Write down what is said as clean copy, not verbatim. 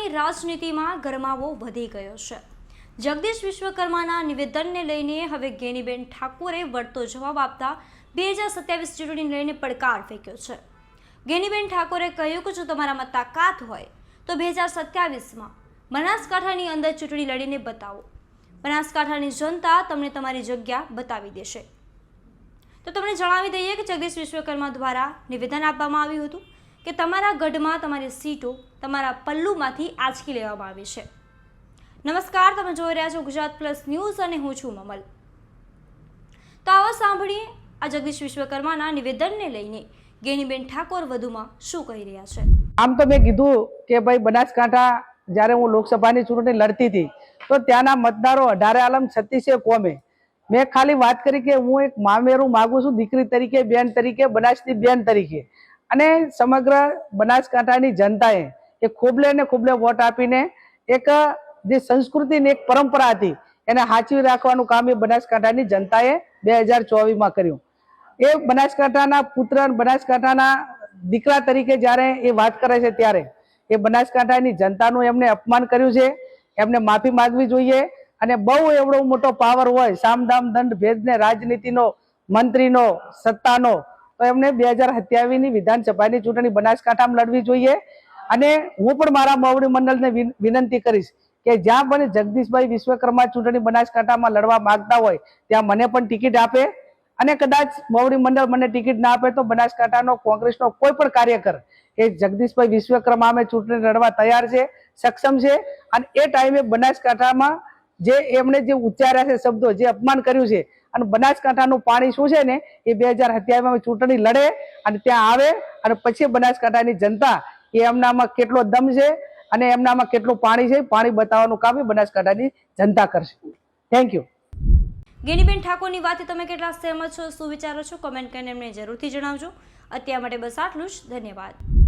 બનાસકાંઠાની રાજનીતિમાં ગરમાવો વધી ગયો છે। જગદીશ વિશ્વકર્માના નિવેદનને લઈને હવે ગેનીબેન ઠાકોરે વળતો જવાબ આપતા 2027 ચૂંટણીને લઈને પડકાર ફેંક્યો છે। ગેનીબેન ઠાકોરે કહ્યું કે જો તમારામાં તાકાત હોય તો 2027માં બનાસકાંઠાની અંદર ચૂંટણી લડીને બતાવો। બનાસકાંઠાની જનતા તમને તમારી જગ્યા બતાવી દેશે। તો તમને જણાવી દઈએ કે જગદીશ વિશ્વકર્મા દ્વારા નિવેદન આપવામાં આવ્યું હતું કે તમારા ગઢમાં તમારી સીટો તમારા પલ્લુમાંથી આંચકી લેવામાં આવી છે। નમસ્કાર, તમે જોઈ રહ્યા છો ગુજરાત પ્લસ ન્યૂઝ અને હું છું મમલ। તો આવો સાંભળીએ આ જગદીશ વિશ્વકર્માના નિવેદનને લઈને ગેનીબેન ઠાકોર વધુમાં શું કહી રહ્યા છે। આમ તો મેં કીધું કે ભાઈ બનાસકાંઠા જ્યારે હું લોકસભાની ચૂંટણી લડતી હતી તો ત્યાંના મતદારો 18 આલમ 36 કોમે મેં ખાલી વાત કરી કે હું એક મામેરું માગું છું, દીકરી તરીકે, બેન તરીકે, બનાસની બેન તરીકે। અને સમગ્ર બનાસકાંઠાની જનતાએ એ ખોબલે ને ખોબલે વોટ આપીને એક જે સંસ્કૃતિ ને એક પરંપરા હતી એને સાચવી રાખવાનું કામ એ બનાસકાંઠાની જનતાએ 2024માં કર્યું। એ બનાસકાંઠાના પુત્ર, બનાસકાંઠાના દીકરા તરીકે જ્યારે એ વાત કરે છે ત્યારે એ બનાસકાંઠાની જનતાનું એમને અપમાન કર્યું છે। એમને માફી માંગવી જોઈએ। અને બહુ એવડો મોટો પાવર હોય, સામદામ દંડ ભેદને રાજનીતિનો, મંત્રીનો, સત્તાનો, તો એમને 2027ની વિધાનસભાની ચૂંટણી બનાસકાંઠામાં લડવી જોઈએ। અને હું પણ મારા મોવડી મંડળને વિનંતી કરીશ કે જ્યાં પણ જગદીશભાઈ વિશ્વકર્મા ચૂંટણી બનાસકાંઠામાં લડવા માંગતા હોય ત્યાં મને પણ ટિકિટ આપે। અને કદાચ મોવડી મંડળ મને ટિકિટ ના આપે તો બનાસકાંઠાનો કોંગ્રેસનો કોઈ પણ કાર્યકર એ જગદીશભાઈ વિશ્વકર્મા અમે ચૂંટણી લડવા તૈયાર છે, સક્ષમ છે। અને એ ટાઈમે બનાસકાંઠામાં જે એમણે જે ઉચ્ચાર્યા છે શબ્દો, જે અપમાન કર્યું છે, અને બનાસકાંઠાનું પાણી શું છે ને એ 2027માં ચૂંટણી લડે અને ત્યાં આવે અને પછી બનાસકાંઠાની જનતા એ એમનામાં કેટલો દમ છે અને એમનામાં કેટલું પાણી છે, પાણી બતાવવાનું કામ એ બનાસકાંઠાની જનતા કરશે। Thank you. ગેનીબેન ઠાકોરની વાતથી તમે કેટલા સહેમત છો, શું વિચારો છો, કોમેન્ટ કરીને એમને જરૂરથી જણાવજો। અત્યાર માટે બસ આટલું જ। ધન્યવાદ।